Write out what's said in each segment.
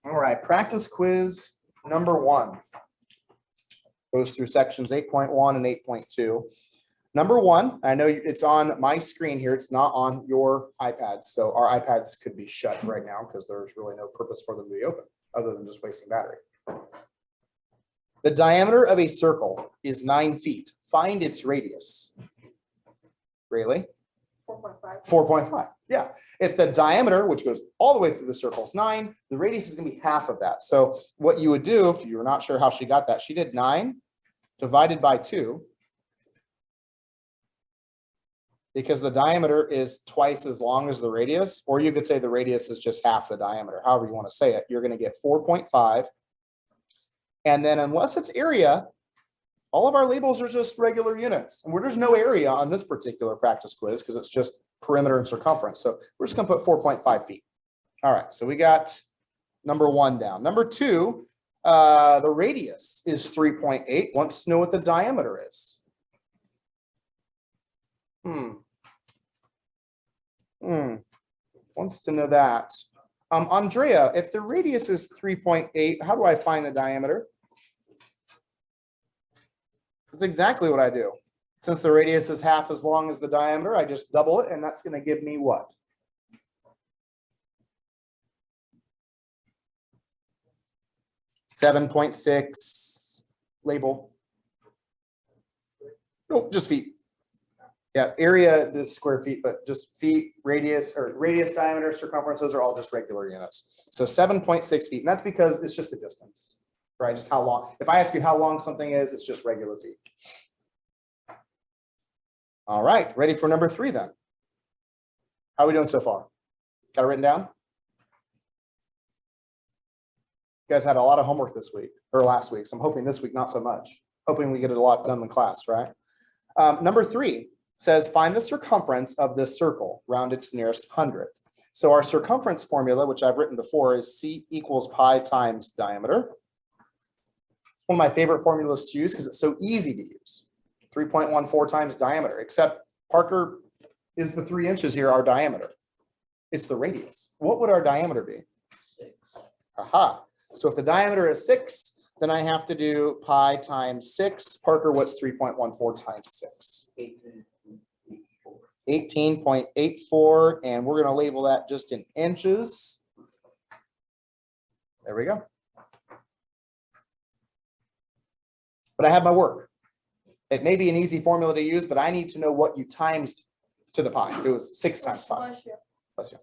All right, practice quiz number 1 goes through sections 8.1 and 8.2. Number 1, I know it's on my screen here. It's not on your iPads. So our iPads could be shut right now because there's really no purpose for them to be open other than just wasting battery. The diameter of a circle is 9 feet. Find its radius. Really? 4.5. 4.5. Yeah. If the diameter, which goes all the way through the circle, is 9, the radius is going to be half of that. So what you would do, if you're not sure how she got that, she did 9 divided by 2. Because the diameter is twice as long as the radius, or you could say the radius is just half the diameter. However you want to say it, you're going to get 4.5. And then unless it's area, all of our labels are just regular units. And there's no area on this particular practice quiz because it's just perimeter and circumference. So we're just going to put 4.5 feet. All right, so we got number 1 down. Number 2, the radius is 3.8. Wants to know what the diameter is. Wants to know that. Andrea, if the radius is 3.8, how do I find the diameter? That's exactly what I do. Since the radius is half as long as the diameter, I just double it, and that's going to give me what? .6 label. Oh, just feet. Yeah, area is square feet, but just feet, radius, or radius, diameter, circumference, those are all just regular units. So 7.6 feet, and that's because it's just a distance, right? Just how long. If I ask you how long something is, it's just regular feet. All right, ready for number 3 then. How are we doing so far? Got it written down? You guys had a lot of homework this week, or last week, so I'm hoping this week not so much. Hoping we get a lot done in class, right? Number 3 says find the circumference of this circle, round it to nearest hundredth. So our circumference formula, which I've written before, is C equals pi times diameter. It's one of my favorite formulas to use because it's so easy to use. 3.14 times diameter, except Parker is the 3 inches here, our diameter. It's the radius. What would our diameter be? 6. Aha. So if the diameter is 6, then I have to do pi times 6. Parker, what's 3.14 times 6? 18.84, and we're going to label that just in inches. There we go. But I have my work. It may be an easy formula to use, but I need to know what you times to the pi. It was 6 times pi. Bless you.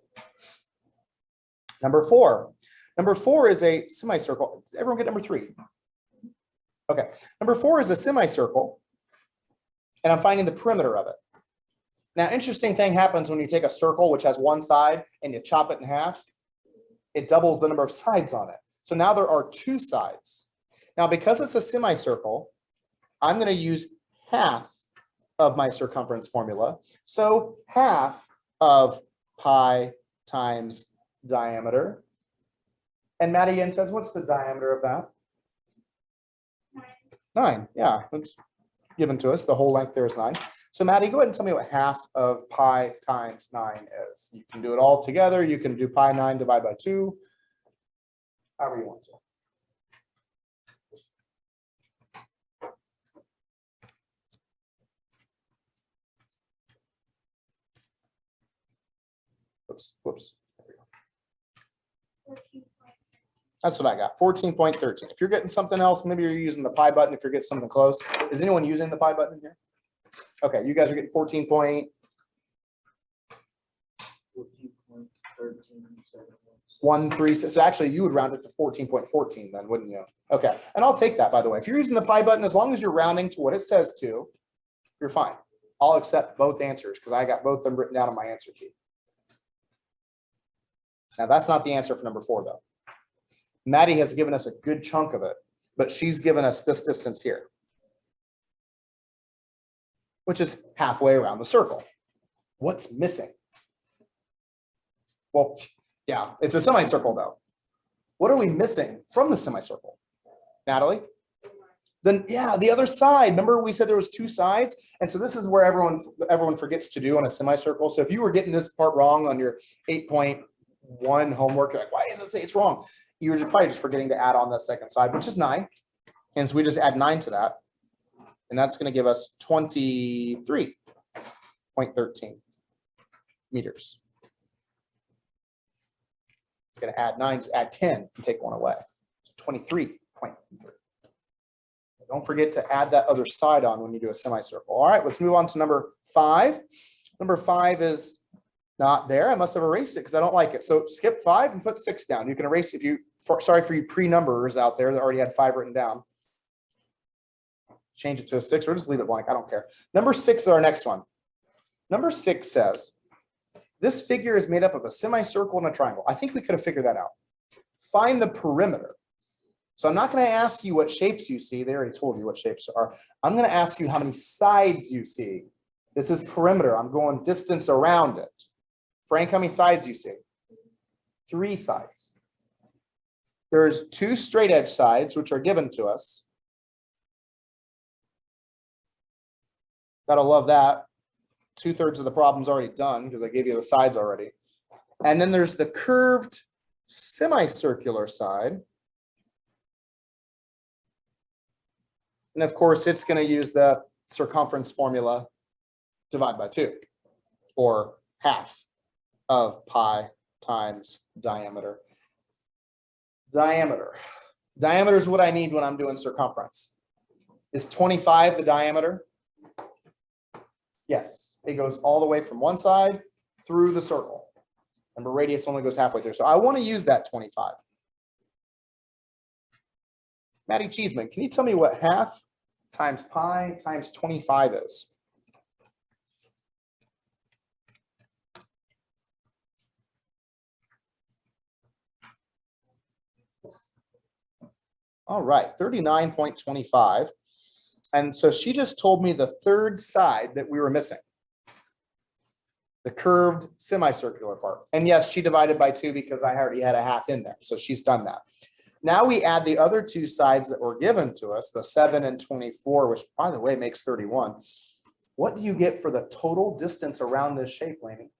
Number 4. Number 4 is a semicircle. Everyone get number 3? Okay. Number 4 is a semicircle, and I'm finding the perimeter of it. Now, interesting thing happens when you take a circle, which has one side, and you chop it in half. It doubles the number of sides on it. So now there are 2 sides. Now, because it's a semicircle, I'm going to use half of my circumference formula. So half of pi times diameter. And Maddie again says, what's the diameter of that? 9. Yeah, it's given to us. The whole length there is 9. So Maddie, go ahead and tell me what half of pi times 9 is. You can do it all together. You can do pi 9 divided by 2, however you want to. Whoops. There we go. That's what I got, 14.13. If you're getting something else, maybe you're using the pi button if you're getting something close. Is anyone using the pi button here? Okay, you guys are getting 14.13. So actually, you would round it to 14.14 then, wouldn't you? Okay, and I'll take that, by the way. If you're using the pi button, as long as you're rounding to what it says to, you're fine. I'll accept both answers because I got both of them written down on my answer sheet. Now, that's not the answer for number 4, though. Maddie has given us a good chunk of it, but she's given us this distance here, which is halfway around the circle. What's missing? Well, yeah, it's a semicircle, though. What are we missing from the semicircle? Natalie? Then, yeah, the other side. Remember we said there was 2 sides? And so this is where everyone forgets to do on a semicircle. So if you were getting this part wrong on your 8.1 one homework, you're like, why does it say it's wrong? You're probably just forgetting to add on the second side, which is 9. And so we just add 9 to that. And that's going to give us 23.13 meters. It's going to add 9, just add 10 and take 1 away. 23.13. Don't forget to add that other side on when you do a semicircle. All right, let's move on to number 5. Number 5 is not there. I must have erased it because I don't like it. So skip 5 and put 6 down. You can erase if you, sorry for you pre-numberers out there that already had 5 written down. Change it to a 6 or just leave it blank. I don't care. Number 6 is our next one. Number 6 says, this figure is made up of a semicircle and a triangle. I think we could have figured that out. Find the perimeter. So I'm not going to ask you what shapes you see. They already told you what shapes are. I'm going to ask you how many sides you see. This is perimeter. I'm going distance around it. Frank, how many sides you see? 3 sides. There's 2 straight edge sides, which are given to us. Gotta love that. 2/3 of the problem's already done because I gave you the sides already. And then there's the curved semicircular side. And of course, it's going to use the circumference formula, divide by 2, or half of pi times diameter. Diameter. Diameter is what I need when I'm doing circumference. Is 25 the diameter? Yes, it goes all the way from one side through the circle. Remember, radius only goes halfway through. So I want to use that 25. Maddie Cheeseman, can you tell me what half times pi times 25 is? All right, 39.25. And so she just told me the 3rd side that we were missing. The curved semicircular part. And yes, she divided by 2 because I already had a half in there. So she's done that. Now we add the other 2 sides that were given to us, the 7 and 24, which by the way makes 31. What do you get for the total distance around this shape, Lainey?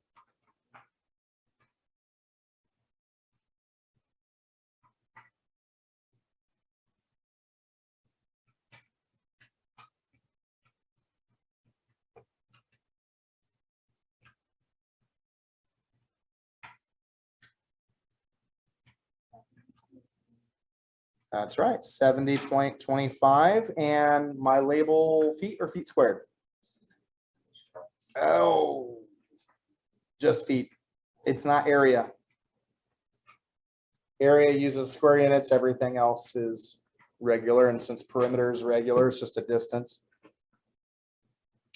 That's right, 70.25. And my label feet or feet squared? Oh, just feet. It's not area. Area uses square units. Everything else is regular. And since perimeter is regular, it's just a distance.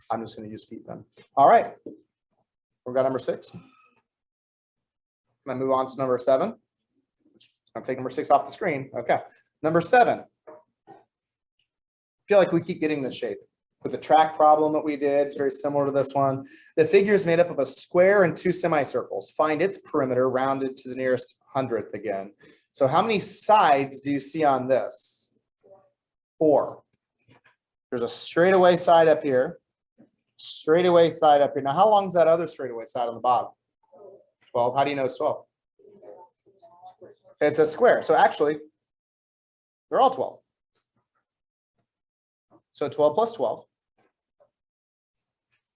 I'm just going to use feet then. All right. We've got number 6. Can I move on to number 7? I'll take number 6 off the screen. Okay. Number 7. I feel like we keep getting this shape. With the track problem that we did, it's very similar to this one. The figure is made up of a square and 2 semicircles. Find its perimeter rounded to the nearest hundredth again. So how many sides do you see on this? 4. There's a straightaway side up here. Straightaway side up here. Now, how long is that other straightaway side on the bottom? 12. How do you know it's 12? It's a square. So actually, they're all 12. So 12 plus 12.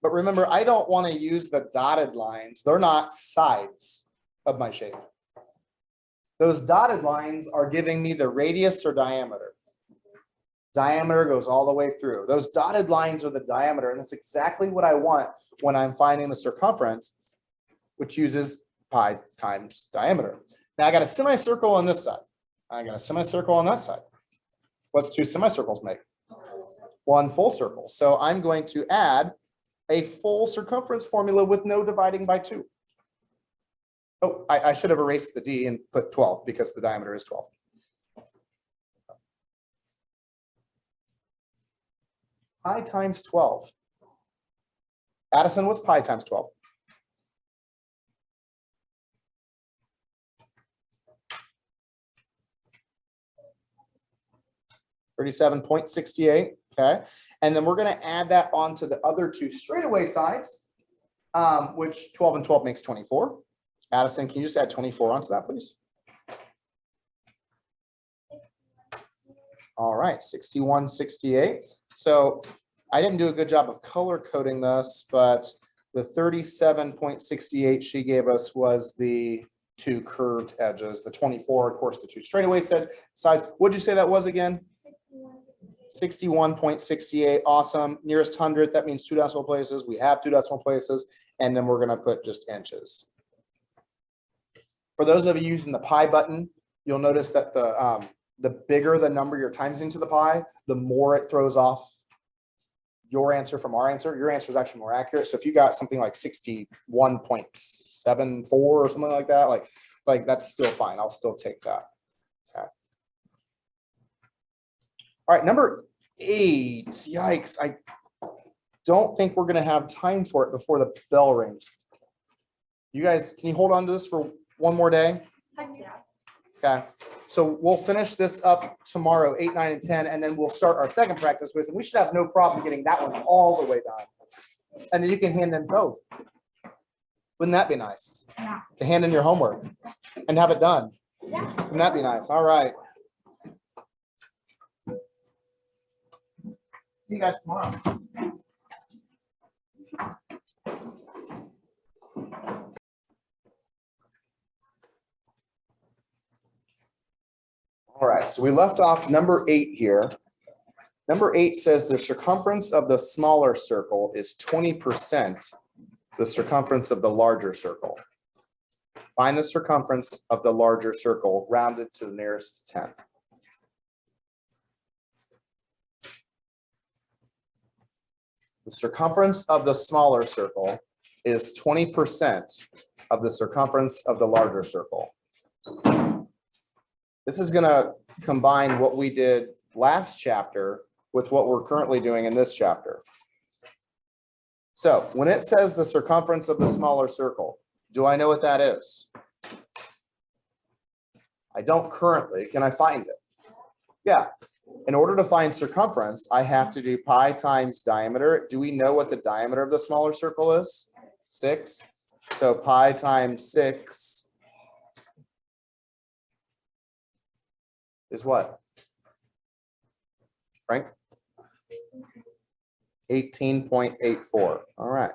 But remember, I don't want to use the dotted lines. They're not sides of my shape. Those dotted lines are giving me the radius or diameter. Diameter goes all the way through. Those dotted lines are the diameter, and that's exactly what I want when I'm finding the circumference, which uses pi times diameter. Now I got a semicircle on this side. I got a semicircle on that side. What's 2 semicircles make? 1 full circle. So I'm going to add a full circumference formula with no dividing by 2. Oh, I should have erased the D and put 12 because the diameter is 12. Pi times 12. Addison, what's pi times 12? $37.68. Okay. And then we're going to add that onto the other 2 straightaway sides, which 12 and 12 makes 24. Addison, can you just add 24 onto that, please? All right, 61, 68. So I didn't do a good job of color coding this, but the 37.68 she gave us was the two curved edges. The 24, of course, the two straightaway said size. What'd you say that was again? 61.68. Awesome. Nearest hundredth, that means 2 decimal places. We have 2 decimal places, and then we're going to put just inches. For those of you using the pi button, you'll notice that the bigger the number you're timesing to the pi, the more it throws off your answer from our answer. Your answer is actually more accurate. So if you got something like 61.74 or something like that, like that's still fine. I'll still take that. Okay. All right, number 8. Yikes. I don't think we're going to have time for it before the bell rings. You guys, can you hold on to this for one more day? Okay. So we'll finish this up tomorrow, 8, 9, and 10, and then we'll start our second practice quiz. And we should have no problem getting that one all the way done. And then you can hand in both. Wouldn't that be nice? Yeah. To hand in your homework and have it done. Yeah. Wouldn't that be nice? All right. See you guys tomorrow. All right, so we left off number 8 here. Number 8 says the circumference of the smaller circle is 20% the circumference of the larger circle. Find the circumference of the larger circle rounded to the nearest tenth. The circumference of the smaller circle is 20% of the circumference of the larger circle. This is going to combine what we did last chapter with what we're currently doing in this chapter. So when it says the circumference of the smaller circle, do I know what that is? I don't currently. Can I find it? Yeah. In order to find circumference, I have to do pi times diameter. Do we know what the diameter of the smaller circle is? 6. So pi times 6 is what? Frank? 18.84. All right.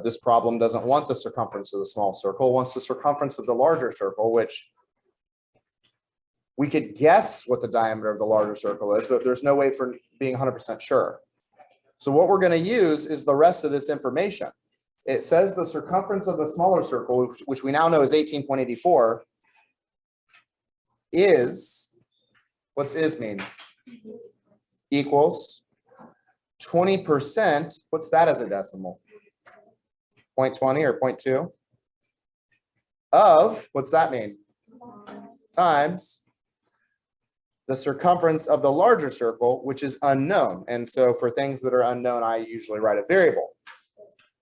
This problem doesn't want the circumference of the small circle, it wants the circumference of the larger circle, which we could guess what the diameter of the larger circle is, but there's no way for being 100% sure. So what we're going to use is the rest of this information. It says the circumference of the smaller circle, which we now know is 18.84, is, what's is mean? Equals 20%, what's that as a decimal? 0.20 or 0.2 of, what's that mean? Times the circumference of the larger circle, which is unknown. And so for things that are unknown, I usually write a variable.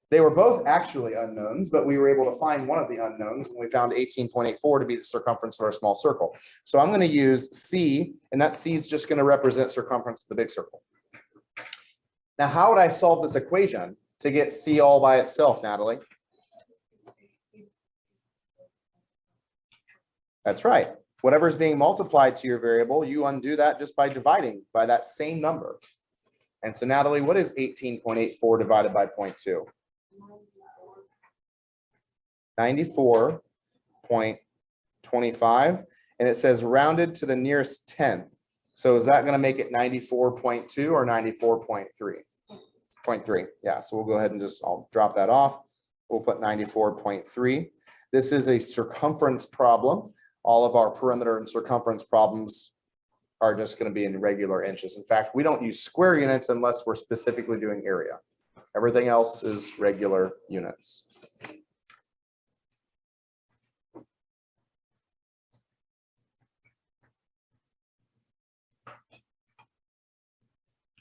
They were both actually unknowns, but we were able to find one of the unknowns when we found 18.84 to be the circumference of our small circle. So I'm going to use C, and that C is just going to represent circumference of the big circle. Now, how would I solve this equation to get C all by itself, Natalie? That's right. Whatever is being multiplied to your variable, you undo that just by dividing by that same number. And so, Natalie, what is 18.84 divided by 0.2? 94.25. And it says rounded to the nearest tenth. So is that going to make it 94.2 or 94.3? 0.3. Yeah, so we'll go ahead and I'll drop that off. We'll put 94.3. This is a circumference problem. All of our perimeter and circumference problems are just going to be in regular inches. In fact, we don't use square units unless we're specifically doing area. Everything else is regular units.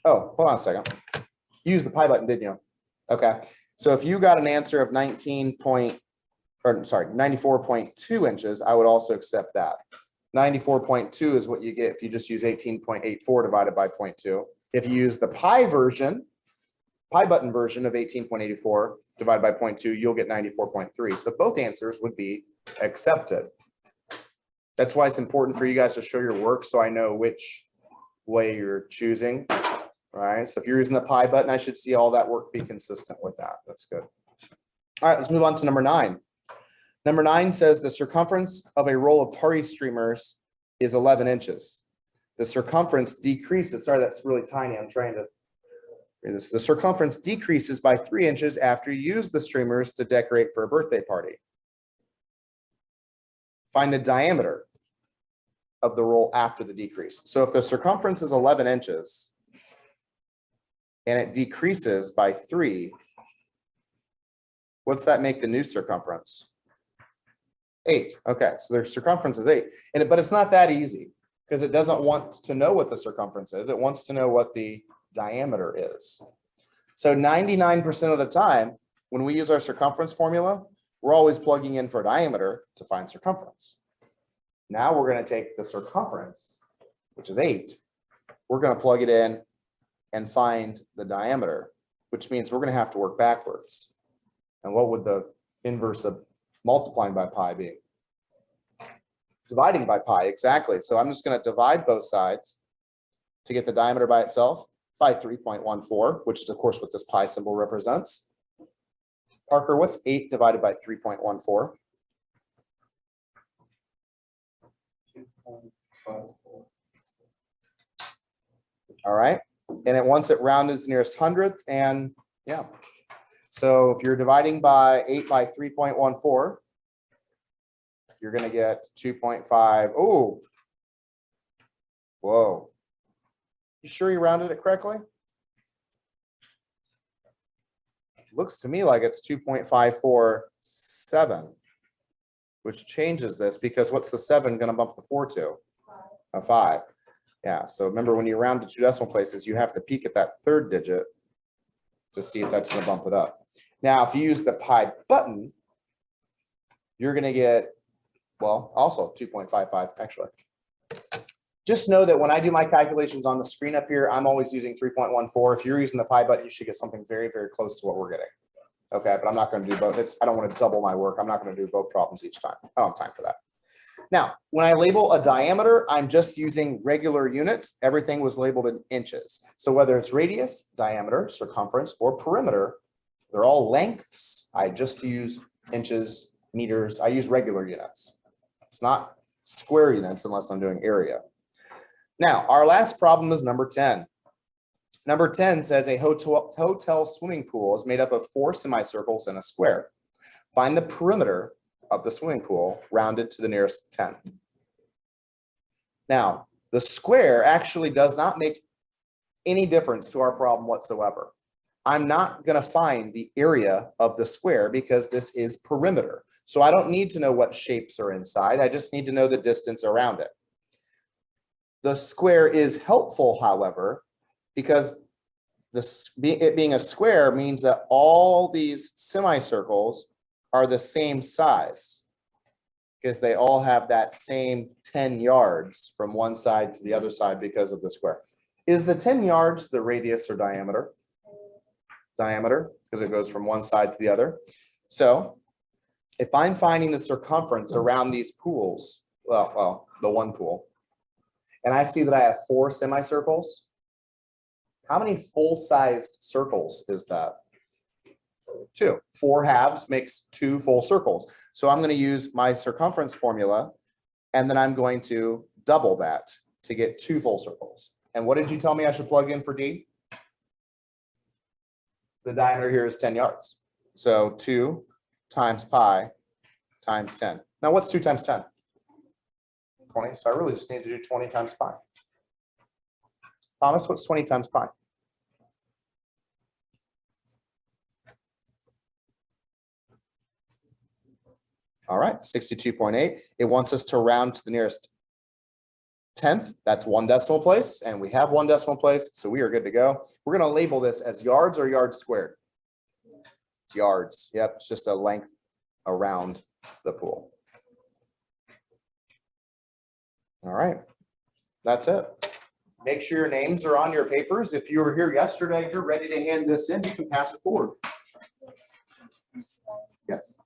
Oh, hold on a second. Use the pi button, didn't you? Okay. So if you got an answer of 94.2 inches, I would also accept that. 94.2 is what you get if you just use 18.84 divided by 0.2. If you use the pi version, pi button version of 18.84 divided by 0.2, you'll get 94.3. So both answers would be accepted. That's why it's important for you guys to show your work so I know which way you're choosing. All right, so if you're using the pi button, I should see all that work be consistent with that. That's good. All right, let's move on to number 9. Number 9 says the circumference of a roll of party streamers is 11 inches. The circumference decreases. Sorry, that's really tiny. I'm trying to read this. The circumference decreases by 3 inches after you use the streamers to decorate for a birthday party. Find the diameter of the roll after the decrease. So if the circumference is 11 inches and it decreases by 3, what's that make the new circumference? 8. Okay, so their circumference is 8. But it's not that easy because it doesn't want to know what the circumference is. It wants to know what the diameter is. So 99% of the time, when we use our circumference formula, we're always plugging in for diameter to find circumference. Now we're going to take the circumference, which is 8. We're going to plug it in and find the diameter, which means we're going to have to work backwards. And what would the inverse of multiplying by pi be? Dividing by pi, exactly. So I'm just going to divide both sides to get the diameter by itself by 3.14, which is of course what this pi symbol represents. Parker, what's 8 divided by 3.14? 2.54. All right, and it wants it rounded to the nearest hundredth, and yeah. So if you're dividing by 8 by 3.14, you're going to get 2.5. Oh, whoa. You sure you rounded it correctly? Looks to me like it's 2.547, which changes this because what's the 7 going to bump the 4 to? A 5. Yeah, so remember when you round to 2 decimal places, you have to peek at that 3rd digit to see if that's going to bump it up. Now, if you use the pi button, you're going to get, well, also 2.55 actually. Just know that when I do my calculations on the screen up here, I'm always using 3.14. If you're using the pi button, you should get something very, very close to what we're getting. Okay, but I'm not going to do both. I don't want to double my work. I'm not going to do both problems each time. I don't have time for that. Now, when I label a diameter, I'm just using regular units. Everything was labeled in inches. So whether it's radius, diameter, circumference, or perimeter, they're all lengths. I just use inches, meters. I use regular units. It's not square units unless I'm doing area. Now, our last problem is number 10. Number 10 says a hotel swimming pool is made up of 4 semicircles and a square. Find the perimeter of the swimming pool rounded to the nearest 10th. Now, the square actually does not make any difference to our problem whatsoever. I'm not going to find the area of the square because this is perimeter. So I don't need to know what shapes are inside. I just need to know the distance around it. The square is helpful, however, because it being a square means that all these semicircles are the same size because they all have that same 10 yards from one side to the other side because of the square. Is the 10 yards the radius or diameter? Diameter, because it goes from one side to the other. So if I'm finding the circumference around these pools, well, the one pool, and I see that I have 4 semicircles, how many full-sized circles is that? 2. 4 halves makes 2 full circles. So I'm going to use my circumference formula, and then I'm going to double that to get 2 full circles. And what did you tell me I should plug in for D? The diameter here is 10 yards. So 2 times pi times 10. Now what's 2 times 10? 20. So I really just need to do 20 times pi. Thomas, what's 20 times pi? All right, 62.8. It wants us to round to the nearest 10th. That's 1 decimal place, and we have 1 decimal place, so we are good to go. We're going to label this as yards or yards squared. Yards. Yep, it's just a length around the pool. All right, that's it. make sure your names are on your papers. If you were here yesterday, if you're ready to hand this in, you can pass it forward. Yes.